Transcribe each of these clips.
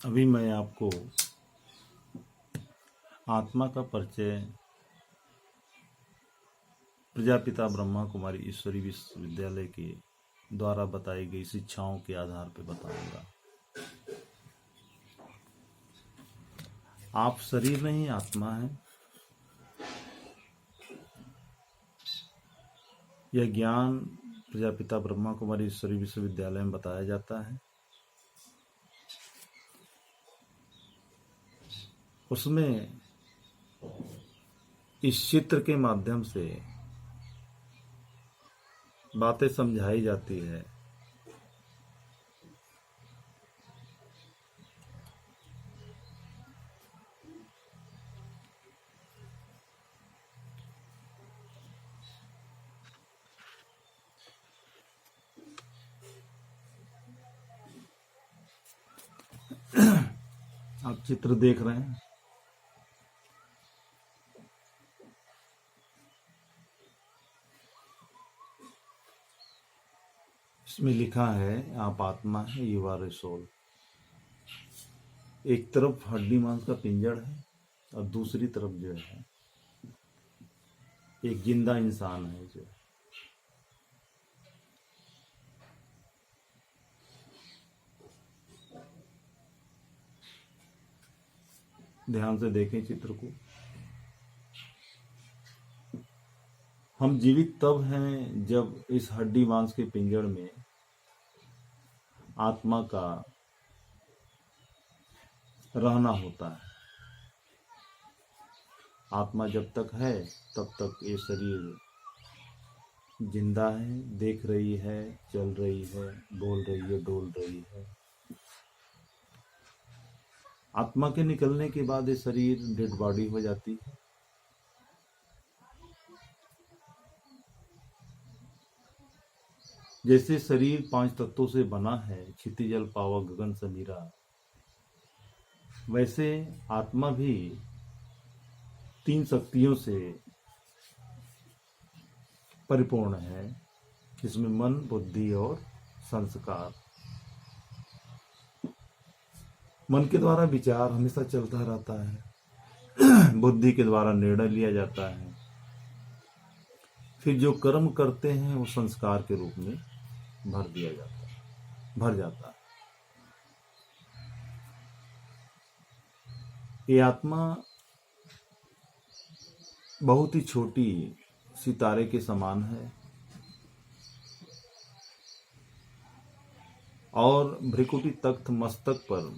अभी मैं आपको आत्मा का परिचय प्रजापिता ब्रह्मा कुमारी ईश्वरी विश्वविद्यालय के द्वारा बताई गई शिक्षाओं के आधार पर बताऊंगा। आप शरीर नहीं आत्मा है। यह ज्ञान प्रजापिता ब्रह्मा कुमारी ईश्वरी विश्वविद्यालय में बताया जाता है। उसमें इस चित्र के माध्यम से बातें समझाई जाती है। आप चित्र देख रहे हैं। इसमें लिखा है आप आत्मा है, यू आर ए सोल। एक तरफ हड्डी मांस का पिंजड़ है और दूसरी तरफ जो है एक जिंदा इंसान है। जो ध्यान से देखें चित्र को। हम जीवित तब हैं जब इस हड्डी मांस के पिंजड़ में आत्मा का रहना होता है। आत्मा जब तक है तब तक ये शरीर जिंदा है, देख रही है, चल रही है, बोल रही है, डोल रही है। आत्मा के निकलने के बाद ये शरीर डेड बॉडी हो जाती है। जैसे शरीर 5 तत्वों से बना है, क्षिति जल पावक गगन समीरा, वैसे आत्मा भी 3 शक्तियों से परिपूर्ण है। इसमें मन, बुद्धि और संस्कार। मन के द्वारा विचार हमेशा चलता रहता है। बुद्धि के द्वारा निर्णय लिया जाता है। फिर जो कर्म करते हैं वो संस्कार के रूप में भर जाता है। ये आत्मा बहुत ही छोटी सितारे के समान है और भ्रिकुटी तख्त मस्तक पर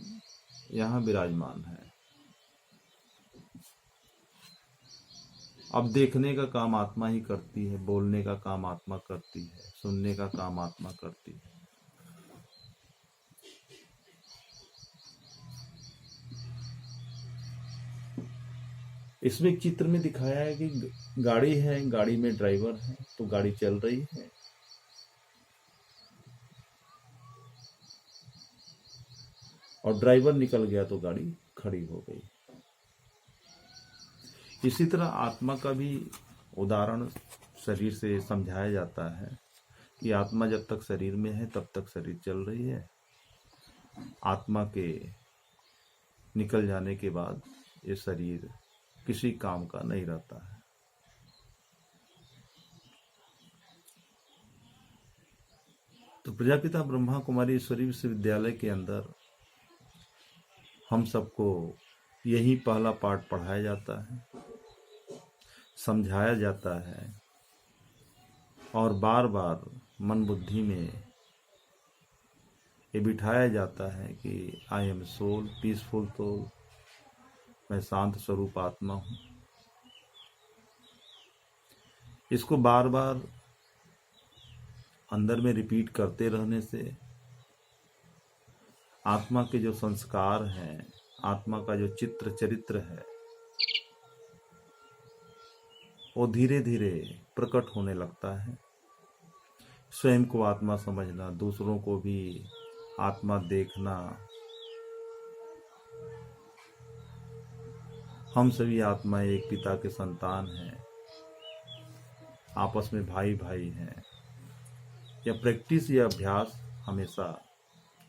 यहाँ विराजमान है। अब देखने का काम आत्मा ही करती है, बोलने का काम आत्मा करती है, सुनने का काम आत्मा करती है। इसमें चित्र में दिखाया है कि गाड़ी है, गाड़ी में ड्राइवर है, तो गाड़ी चल रही है। और ड्राइवर निकल गया तो गाड़ी खड़ी हो गई। इसी तरह आत्मा का भी उदाहरण शरीर से समझाया जाता है कि आत्मा जब तक शरीर में है तब तक शरीर चल रही है। आत्मा के निकल जाने के बाद ये शरीर किसी काम का नहीं रहता है। तो प्रजापिता ब्रह्मा कुमारी ईश्वरी विश्वविद्यालय के अंदर हम सबको यही पहला पाठ पढ़ाया जाता है, समझाया जाता है और बार बार मन बुद्धि में ये बिठाया जाता है कि I am soul, peaceful soul, मैं शांत स्वरूप आत्मा हूँ। इसको बार बार अंदर में रिपीट करते रहने से आत्मा के जो संस्कार हैं, आत्मा का जो चित्र चरित्र है, वो धीरे धीरे प्रकट होने लगता है। स्वयं को आत्मा समझना, दूसरों को भी आत्मा देखना। हम सभी आत्मा एक पिता के संतान हैं, आपस में भाई भाई हैं। यह प्रैक्टिस या अभ्यास हमेशा